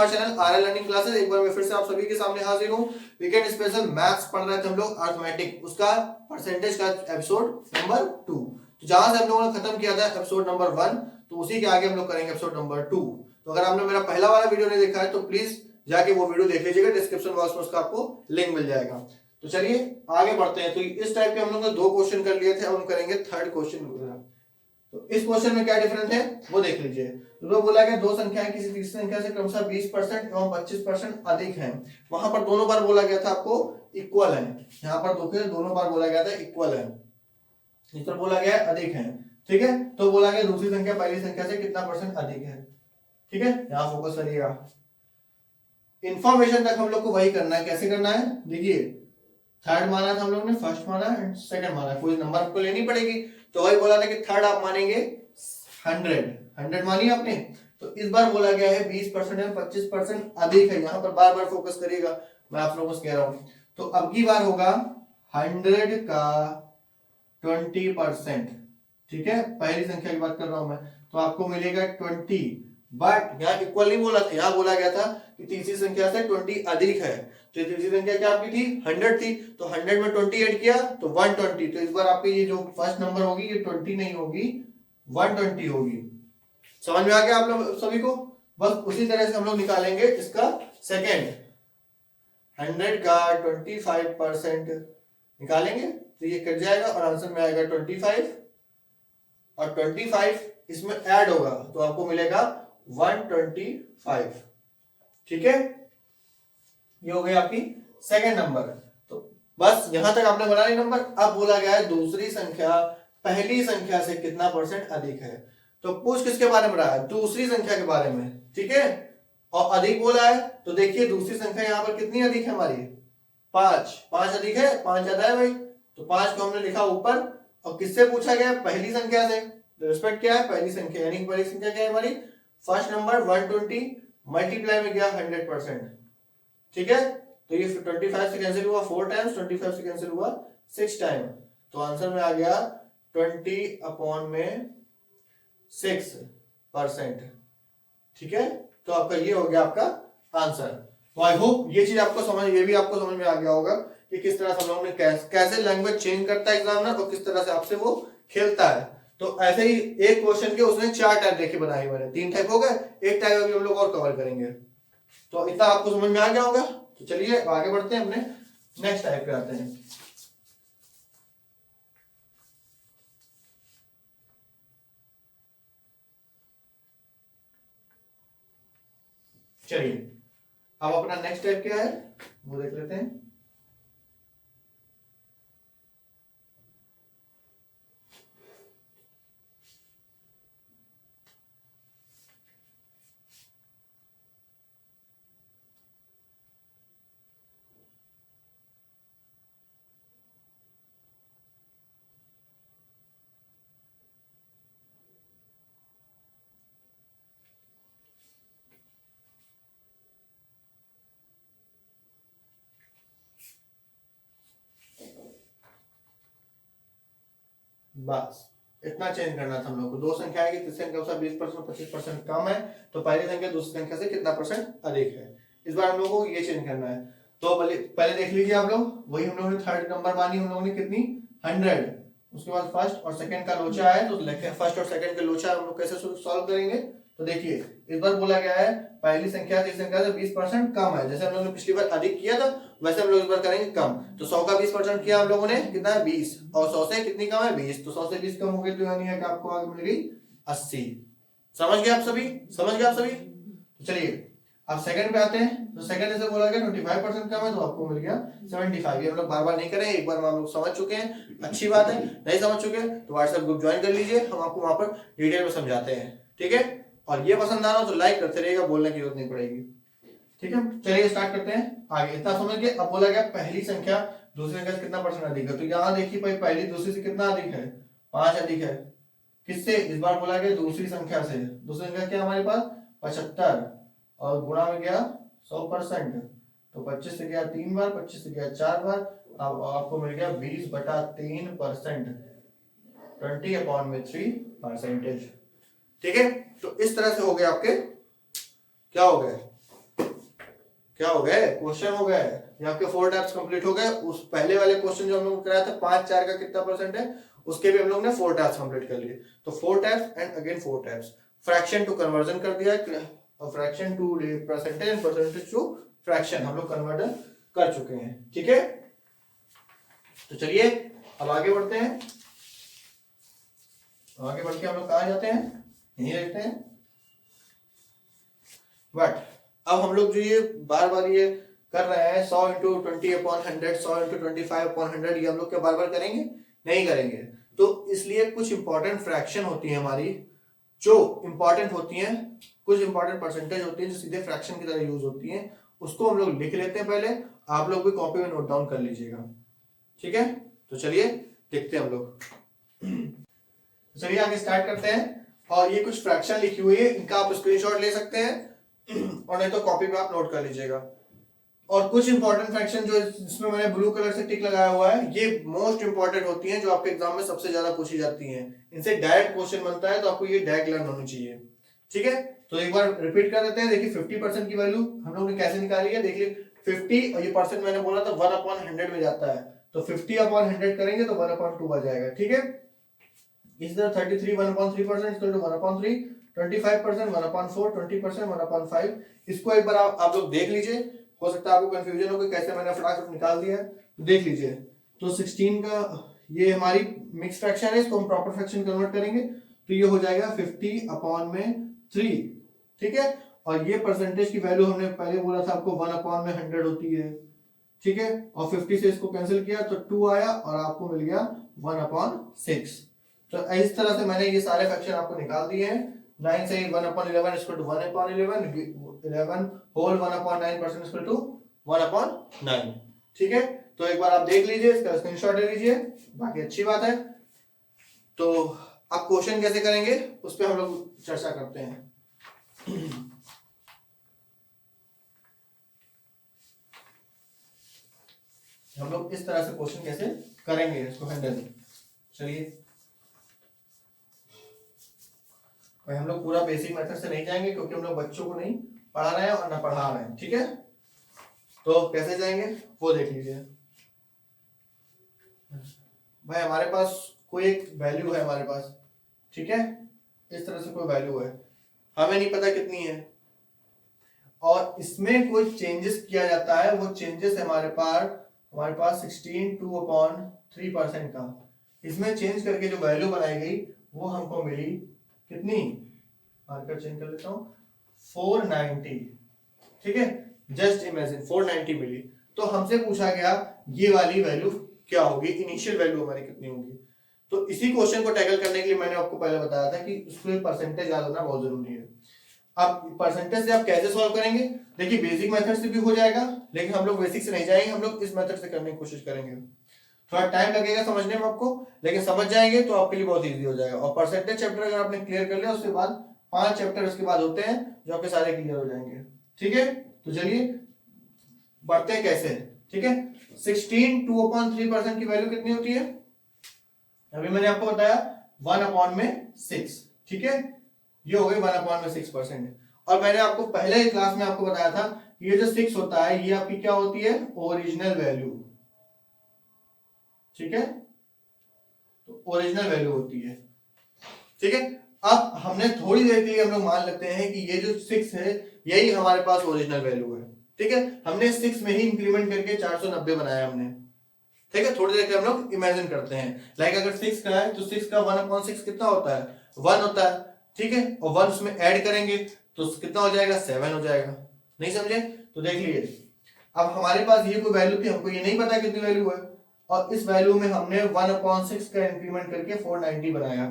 हमारे channel RL learning classes. एक बार मैं फिर से आप सभी के सामने हाजिर हूँ। वीकेंड स्पेशल मैथ्स पढ़ रहे थे हम लोग, अर्थमेटिक, उसका परसेंटेज का एपिसोड नंबर 2। तो जहां से हम लोगों ने खत्म किया था एपिसोड नंबर 1, तो उसी के आगे हम लोग करेंगे एपिसोड नंबर 2। तो अगर आपने मेरा पहला वाला वीडियो नहीं देखा है तो प्लीज जाके वो वीडियो देख लीजिएगा, डिस्क्रिप्शन बॉक्स में उसका आपको लिंक मिल जाएगा। तो चलिए आगे बढ़ते हैं। तो इस टाइप के हम लोग ने 2 क्वेश्चन कर लिए थे, अब हम करेंगे थर्ड क्वेश्चन। तो इस क्वेश्चन में क्या डिफरेंस है वो देख लीजिए। तो बोला गया दो संख्याएं किसी तीसरी संख्या से क्रमशः 20% एवं 25% अधिक हैं। वहां पर दोनों बार बोला गया था आपको इक्वल है, यहाँ पर दोनों बार बोला गया था इक्वल है, इस पर बोला गया अधिक है। ठीक है, तो बोला गया दूसरी संख्या पहली संख्या से कितना परसेंट अधिक है। ठीक है, यहाँ फोकस करिएगा। इंफॉर्मेशन तक हम लोग को वही करना है। कैसे करना है देखिए, थर्ड माना था हम लोग ने, फर्स्ट माना एंड सेकंड माना, कोई नंबर आपको लेनी पड़ेगी। तो वही बोला था कि थर्ड आप मानेंगे 100 मानिए आपने। तो इस बार बोला गया है 20% है, 25% अधिक है। यहाँ पर बार बार फोकस करिएगा, मैं आप लोगों से कह रहा हूँ। तो अब की बार होगा 100 का 20%। ठीक है, पहली संख्या की बात कर रहा हूं मैं, तो आपको मिलेगा 20। बट यहाँ इक्वल नहीं बोला था, यहाँ बोला गया था कि तीसरी संख्या से 20 अधिक है। तो तीसरी संख्या क्या आपकी थी 100 थी, तो 100 में 20 ऐड किया तो 120। तो इस बार आपकी ये जो फर्स्ट नंबर होगी ये 20 नहीं होगी, 120 होगी। समझ में आ गया आप लोग सभी को? बस उसी तरह से हम लोग निकालेंगे इसका सेकेंड। 100 का 25% निकालेंगे तो ये कट जाएगा और आंसर में आएगा 25, और 25 इसमें ऐड होगा तो आपको मिलेगा 125। ठीक है, ये हो गई आपकी सेकंड नंबर। तो बस यहां तक आपने बना लिया नंबर। अब बोला गया है दूसरी संख्या पहली संख्या से कितना परसेंट अधिक है। तो पूछ किसके बारे में रहा है? दूसरी संख्या के बारे में। ठीक है, और अधिक बोला है तो देखिए दूसरी संख्या यहां पर कितनी अधिक है हमारी, 5 अधिक है, 5 ज्यादा है भाई। तो 5 को हमने लिखा ऊपर, और किससे पूछा गया? पहली संख्या से। रिस्पेक्ट क्या है? पहली संख्या, यानी पहली संख्या क्या है हमारी? फर्स्ट नंबर 120 मल्टीप्लाई में गया 100%। ठीक है, तो ये 25 से कैंसिल हुआ 4 टाइम्स, 25 से कैंसिल हुआ 6 टाइम। तो आंसर में आ गया 20/6%। ठीक है, तो आपका ये हो गया आपका आंसर। तो आई होप ये चीज आपको समझ, ये भी आपको समझ में आ गया होगा कि किस तरह से हम लोगों ने कैसे लैंग्वेज चेंज करता है एग्जामिनर और किस तरह से आपसे वो खेलता है। तो ऐसे ही एक क्वेश्चन के उसने 4 टाइप देखे बनाए, मैंने 3 टाइप हो गए, एक टाइप अभी हम लोग और कवर करेंगे। तो इतना आपको समझ में आ गया होगा। तो चलिए आगे बढ़ते हैं, अपने नेक्स्ट टाइप पे आते हैं। चलिए अब अपना नेक्स्ट टाइप क्या है वो देख लेते हैं। बस इतना चेंज करना था हम लोग को। दो संख्या है कि तीसरी संख्या से 20% 25% कम है, तो पहली संख्या दूसरी संख्या से कितना परसेंट अधिक है। इस बार हम लोग को ये चेंज करना है। तो पहले देख लीजिए आप लोग, वही हम लोगों ने थर्ड नंबर मानी, हम लोगों ने कितनी 100। उसके बाद फर्स्ट और सेकंड का लोचा है, तो फर्स्ट और सेकंड का लोचा हम लोग कैसे सॉल्व करेंगे। तो देखिए इस बार बोला गया है पहली संख्या तीसरी संख्या से 20% कम है। जैसे हम लोगों ने पिछली बार अधिक किया था वैसे हम लोग इस बार करेंगे कम। तो 100 का 20% किया हम लोगों ने, कितना है 20, और 100 से कितनी कम है 20। तो 100 से 20 कम हो गई तो यानी है कि आपको आगे मिल गई 80। समझ गए आप सभी? समझ गए आप सभी? तो चलिए अब सेकंड पे आते हैं। तो सेकंड जैसे बोला गया 25% कम है तो आपको मिल गया 75। ये हम लोग बार बार नहीं करें, एक बार हम लोग समझ चुके हैं, अच्छी बात है। नहीं समझ चुके तो व्हाट्सएप ग्रुप ज्वाइन कर लीजिए, हम आपको वहां पर डिटेल में समझाते हैं। ठीक है, और ये पसंद आ रहा हो तो लाइक करते रहिएगा, बोलने की जरूरत नहीं पड़ेगी। ठीक है, चलिए स्टार्ट करते हैं आगे। इतना समझ गए। अब बोला गया पहली संख्या दूसरी संख्या से कितना परसेंट अधिक है। तो यहाँ देखिए भाई पहली दूसरी से कितना अधिक है, 5 अधिक है। किससे? इस बार बोला गया दूसरी संख्या से। दूसरी संख्या क्या हमारे पास 75, और गुणा में गया 100%। तो 25 से गया 3 बार, 25 से गया 4 बार। अब आपको मिल गया 20/3%, 20/3%। ठीक है, तो इस तरह से हो गए आपके, क्या हो गए क्या हो गए, क्वेश्चन हो गए। ये आपके 4 टाइप्स कंप्लीट हो गए। उस पहले वाले क्वेश्चन जो हम लोग कराया था 5 4 का कितना परसेंट है, उसके भी हम लोग ने 4 टाइप्स कंप्लीट कर लिए। तो 4 types and again 4 types. Fraction to conversion कर दिया, fraction to percentage and percentage to fraction हम लोग कन्वर्जन कर चुके हैं। ठीक है, तो चलिए अब आगे बढ़ते हैं। आगे बढ़ के हम लोग कहाँ जाते हैं, यहीं रहते हैं। बट अब हम लोग जो ये बार बार ये कर रहे हैं 100 इंटू 20/100, 100 इंटू 25/100, ये हम लोग क्या बार बार करेंगे, नहीं करेंगे। तो इसलिए कुछ इंपॉर्टेंट फ्रैक्शन होती है हमारी, जो इंपॉर्टेंट होती हैं, कुछ इंपॉर्टेंट परसेंटेज होती है जो सीधे फ्रैक्शन की तरह यूज होती हैं, उसको हम लोग लिख लेते हैं पहले। आप लोग भी कॉपी में नोट डाउन कर लीजिएगा। ठीक है, तो चलिए देखते हैं हम लोग। चलिए आगे स्टार्ट करते हैं। और ये कुछ फ्रैक्शन लिखी हुई है, इनका आप स्क्रीनशॉट ले सकते हैं और नहीं तो कॉपी पे आप नोट कर लीजिएगा। और कुछ इंपॉर्टेंट फ्रैक्शन जो जिसमें मैंने ब्लू कलर से टिक लगाया हुआ है, ये मोस्ट इंपॉर्टेंट होती हैं, जो आपके एग्जाम में सबसे ज्यादा पूछी जाती हैं। इनसे डायरेक्ट क्वेश्चन बनता है, तो आपको ये डायरेक्ट लर्न होनी चाहिए। ठीक है, तो एक बार रिपीट कर देते हैं। देखिए 50% की वैल्यू हम लोग ने कैसे निकाली है, देखिए 50 और ये परसेंट मैंने बोला था 1/100 में जाता है, तो 50/100 करेंगे तो 1/2 आ जाएगा। ठीक है, इस तरह 33 1/3% 1/3, 25% 1/4, 20% 1/5। इसको एक बार आप लोग देख लीजिए, हो सकता है आपको कंफ्यूजन हो कि कैसे मैंने फटाफट निकाल दिया है, तो देख लीजिए। तो 16 का ये हमारी मिक्स फ्रैक्शन है, इसको हम प्रॉपर फ्रैक्शन कन्वर्ट करेंगे तो ये हो जाएगा 50/3। ठीक है, और ये परसेंटेज की वैल्यू हमने पहले बोला था आपको 1/100 होती है। ठीक है, और 50 से इसको कैंसिल किया तो 2 आया और आपको मिल गया 1/6। तो इस तरह से मैंने ये सारे फ्रैक्शन आपको निकाल दिए हैं। 9 से 1/11 equal to 1/11, 11 whole 1/9% equal to 1/9। ठीक है, तो एक बार आप देख लीजिए, इसका स्क्रीनशॉट ले लीजिए, बाकी अच्छी बात है। तो अब क्वेश्चन कैसे करेंगे उस पर हम लोग चर्चा करते हैं। हम लोग इस तरह से क्वेश्चन कैसे करेंगे, इसको हैंडल। चलिए, भाई हम लोग पूरा बेसिक मेथड से नहीं जाएंगे क्योंकि हम लोग बच्चों को नहीं पढ़ा रहे हैं और ना पढ़ा रहे हैं। ठीक है, तो कैसे जाएंगे वो देख लीजिए। भाई हमारे पास कोई एक वैल्यू है हमारे पास, ठीक है, इस तरह से कोई वैल्यू है, हमें नहीं पता कितनी है, और इसमें कोई चेंजेस किया जाता है। वो चेंजेस हमारे पास 16 2/3% का, इसमें चेंज करके जो वैल्यू बनाई गई वो हमको मिली कितनी, मार्कर चेंज कर लेता हूं, 490। ठीक है, जस्ट इमेजिन 490 मिली। तो हमसे पूछा गया ये वाली वैल्यू क्या होगी, इनिशियल वैल्यू हमारी कितनी होगी। तो इसी क्वेश्चन को टैकल करने के लिए मैंने आपको पहले बताया था कि उसमें परसेंटेज याद होना बहुत जरूरी है। अब परसेंटेज से आप कैसे सॉल्व करेंगे, देखिए बेसिक मेथड से भी हो जाएगा, लेकिन हम लोग बेसिक से नहीं जाएंगे, हम लोग इस मेथड से करने की कोशिश करेंगे। थोड़ा टाइम लगेगा समझने में आपको, लेकिन समझ जाएंगे तो आपके लिए बहुत इजी हो जाएगा। और परसेंटेज चैप्टर अगर आपने क्लियर कर लिया, उसके बाद 5 चैप्टर उसके बाद होते हैं जो आपके सारे क्लियर हो जाएंगे। ठीक है, तो चलिए बढ़ते हैं कैसे। ठीक है, 16 2/3% की वैल्यू कितनी होती है, अभी मैंने आपको बताया 1/6। ठीक है, ये हो गई 1/6%। और मैंने आपको पहले ही क्लास में आपको बताया था ये जो 6 होता है ये आपकी क्या होती है, ओरिजिनल वैल्यू। ठीक है, तो ओरिजिनल वैल्यू होती है। ठीक है, अब हमने थोड़ी देर के लिए हम लोग मान लेते हैं कि ये जो 6 है यही हमारे पास ओरिजिनल वैल्यू है। ठीक है, हमने 6 में ही इंक्रीमेंट करके 490 बनाया हमने। ठीक है, थोड़ी देर के हम लोग इमेजिन करते हैं, लाइक अगर 6 का है तो 6 का 1/6 कितना होता है, 1 होता है। ठीक है, और 1 उसमें ऐड करेंगे तो कितना हो जाएगा, 7 हो जाएगा। नहीं समझे, तो देख लीजिए अब हमारे पास ये कोई वैल्यू थी, हमको ये नहीं पता कितनी वैल्यू है, और इस वैल्यू में हमने 1/6 का इंक्रीमेंट करके 490 बनाया।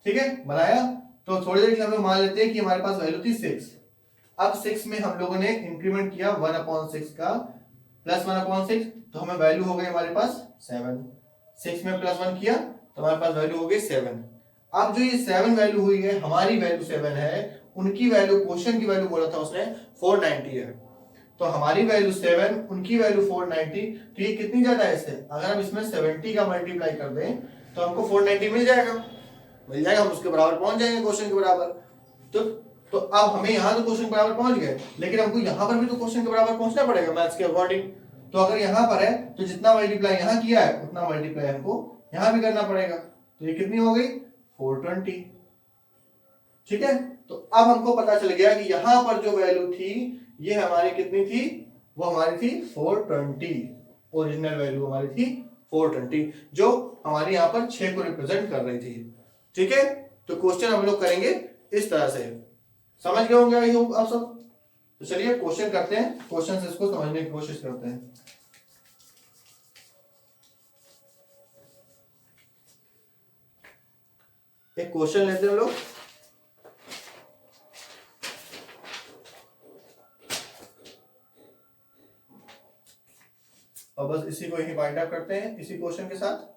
ठीक है, बनाया, तो थोड़ी देर के लिए हम लोग मान लेते हैं कि हमारे पास वैल्यू थी 6। अब 6 में हम लोगों ने इंक्रीमेंट किया 1/6 का, प्लस 1/6, तो हमें वैल्यू हो गई हमारे पास 7। 6 में प्लस 1 किया तो हमारे पास वैल्यू हो गई 7। अब जो ये 7 वैल्यू हुई है, हमारी वैल्यू 7 है, उनकी वैल्यू, क्वेश्चन की वैल्यू बोला था उसने 490 है, तो हमारी वैल्यू 7, उनकी वैल्यू 490, तो ये कितनी ज्यादा है इससे, अगर हम इसमें 70 का मल्टीप्लाई कर दें तो हमको 490 मिल जाएगा, हम उसके बराबर पहुंच जाएंगे, क्वेश्चन के बराबर। तो तो अब हमें यहाँ तो क्वेश्चन के बराबर पहुंच गए, लेकिन हमको यहाँ पर भी तो क्वेश्चन के बराबर पहुंचना पड़ेगा मैथ्स के अकॉर्डिंग। तो अगर यहाँ पर है तो जितना मल्टीप्लाई यहाँ किया है उतना मल्टीप्लाई हमको यहाँ भी करना पड़ेगा। तो ये कितनी हो गई 420। ठीक है, तो अब हमको पता चल गया कि यहाँ पर जो वैल्यू थी ये हमारी कितनी थी, वो हमारी थी 420। ओरिजिनल वैल्यू हमारी थी 420 जो हमारे यहाँ पर 6 को रिप्रेजेंट कर रही थी। ठीक है, तो क्वेश्चन हम लोग करेंगे इस तरह से। समझ गए होंगे आई होप आप सब। तो चलिए क्वेश्चन करते हैं, क्वेश्चन से इसको समझने की कोशिश करते हैं। एक क्वेश्चन लेते हैं लोग। और बस इसी को ही वाइंड अप करते हैं इसी क्वेश्चन के साथ।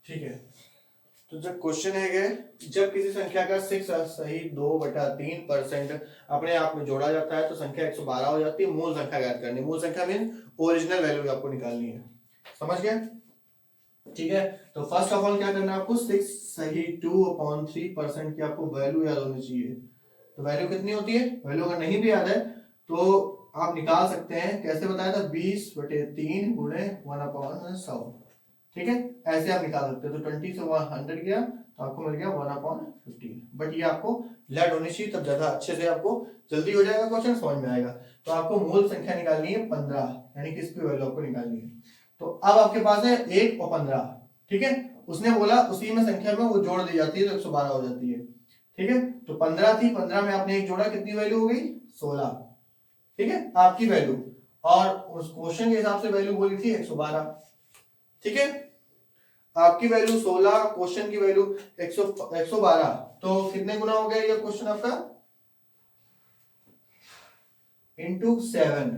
ठीक है, तो जब क्वेश्चन है कि जब किसी संख्या का 6 सही 2/3% अपने आप में जोड़ा जाता है तो संख्या 112 हो जाती है। मूल संख्या ज्ञात करनी, मूल संख्या मीन ओरिजिनल वैल्यू आपको निकालनी है। समझ गए? ठीक है, तो फर्स्ट ऑफ ऑल क्या करना है आपको, 6 सही 2/3% की आपको वैल्यू याद होनी चाहिए। तो वैल्यू कितनी होती है, वैल्यू अगर नहीं भी याद है तो आप निकाल सकते हैं। कैसे बताया था, 20/3 गुणे 1/100। ठीक है, ऐसे आप निकाल सकते हो। तो 20 से 100 गया तो आपको मिल गया 1/15। बट ये आपको लेट होनी चाहिए, तब ज्यादा अच्छे से आपको जल्दी हो जाएगा, क्वेश्चन समझ में आएगा। तो आपको मूल संख्या निकालनी है 15, यानी कि इसकी वैल्यू आपको निकालनी है। तो अब आपके पास है 1 और 15। ठीक है, उसने बोला उसी में संख्या में वो जोड़ दी जाती है तो 112 हो जाती है। ठीक है, तो 15 थी, 15 में आपने एक जोड़ा, कितनी वैल्यू हो गई 16। ठीक है, आपकी वैल्यू, और उस क्वेश्चन के हिसाब से वैल्यू बोली थी 112। ठीक है, आपकी वैल्यू 16, क्वेश्चन की वैल्यू 112, तो कितने गुना हो गया ये क्वेश्चन आपका, इंटू 7।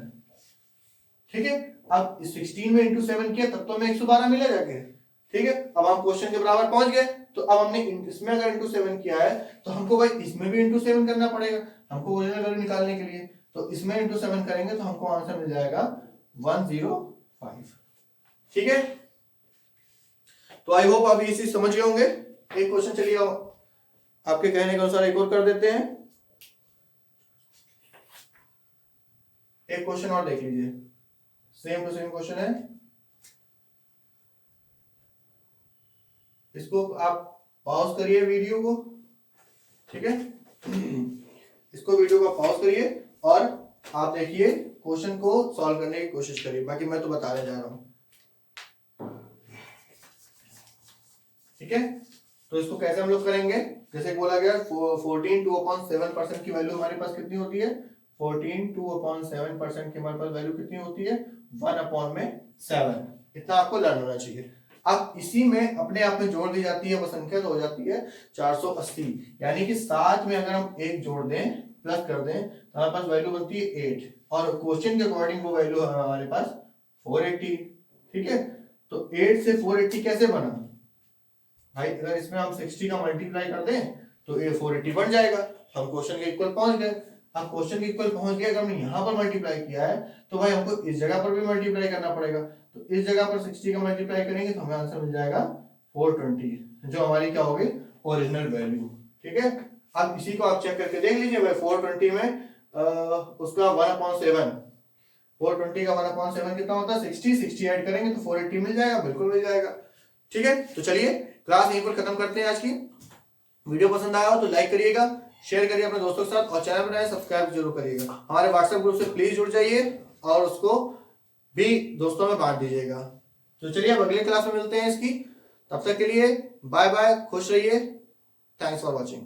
ठीक है, अब 16 में इंटू 7 किया तब तो हमें 112 मिला जाके। ठीक है, अब हम क्वेश्चन के बराबर पहुंच गए। तो अब हमने इसमें अगर इंटू 7 किया है तो हमको भाई इसमें भी इंटू 7 करना पड़ेगा हमको ओरिजिनल वैल्यू निकालने के लिए। तो इसमें इंटू 7 करेंगे तो हमको आंसर मिल जाएगा 105। ठीक है, तो आई होप आप ये चीज समझ गए होंगे। एक क्वेश्चन चलिए आपके कहने के अनुसार एक और कर देते हैं। एक क्वेश्चन और देख लीजिए, सेम टू सेम क्वेश्चन है। इसको आप पॉज करिए वीडियो को। ठीक है, इसको वीडियो को पॉज करिए और आप देखिए क्वेश्चन को सॉल्व करने की कोशिश करिए, बाकी मैं तो बताने जा रहा हूं। ठीक है, तो इसको कैसे हम लोग करेंगे, जैसे बोला गया 14 2/7% की वैल्यू हमारे पास कितनी होती है, 14 2/7% की हमारे पास वैल्यू कितनी होती है 1/7। इतना आपको लर्न होना चाहिए। अब इसी में अपने आप में जोड़ दी जाती है वो संख्या, तो हो जाती है 480। यानी कि 7 में अगर हम 1 जोड़ दें प्लस कर दें तो हमारे पास वैल्यू बनती है 8, और क्वेश्चन के अकॉर्डिंग वो वैल्यू है हमारे पास 480। ठीक है, तो 8 से 480 कैसे बना भाई, अगर इसमें हम 60 का मल्टीप्लाई कर दें तो ये 480 बन जाएगा। हम क्वेश्चन के इक्वल पहुंच गए। अब क्वेश्चन के इक्वल पहुंच गए, अगर हमने यहाँ पर मल्टीप्लाई किया है तो भाई हमको इस जगह पर भी मल्टीप्लाई करना पड़ेगा। तो इस जगह पर 60 का मल्टीप्लाई करेंगे तो हमें आंसर मिल जाएगा 420, जो हमारी क्या होगी ओरिजिनल वैल्यू। ठीक है, अब इसी को आप चेक करके देख लीजिए भाई, 420 में उसका 1/7, 420 का 1/7 कितना होता है 60 ऐड करेंगे तो 480 मिल जाएगा, बिल्कुल मिल जाएगा। ठीक है, तो चलिए क्लास यहीं पर खत्म करते हैं आज की। वीडियो पसंद आया हो तो लाइक करिएगा, शेयर करिए अपने दोस्तों के साथ, और चैनल बनाए सब्सक्राइब जरूर करिएगा। हमारे व्हाट्सएप ग्रुप से प्लीज जुड़ जाइए और उसको भी दोस्तों में बांट दीजिएगा। तो चलिए अब अगले क्लास में मिलते हैं इसकी, तब तक के लिए बाय बाय, खुश रहिए, थैंक्स फॉर वॉचिंग।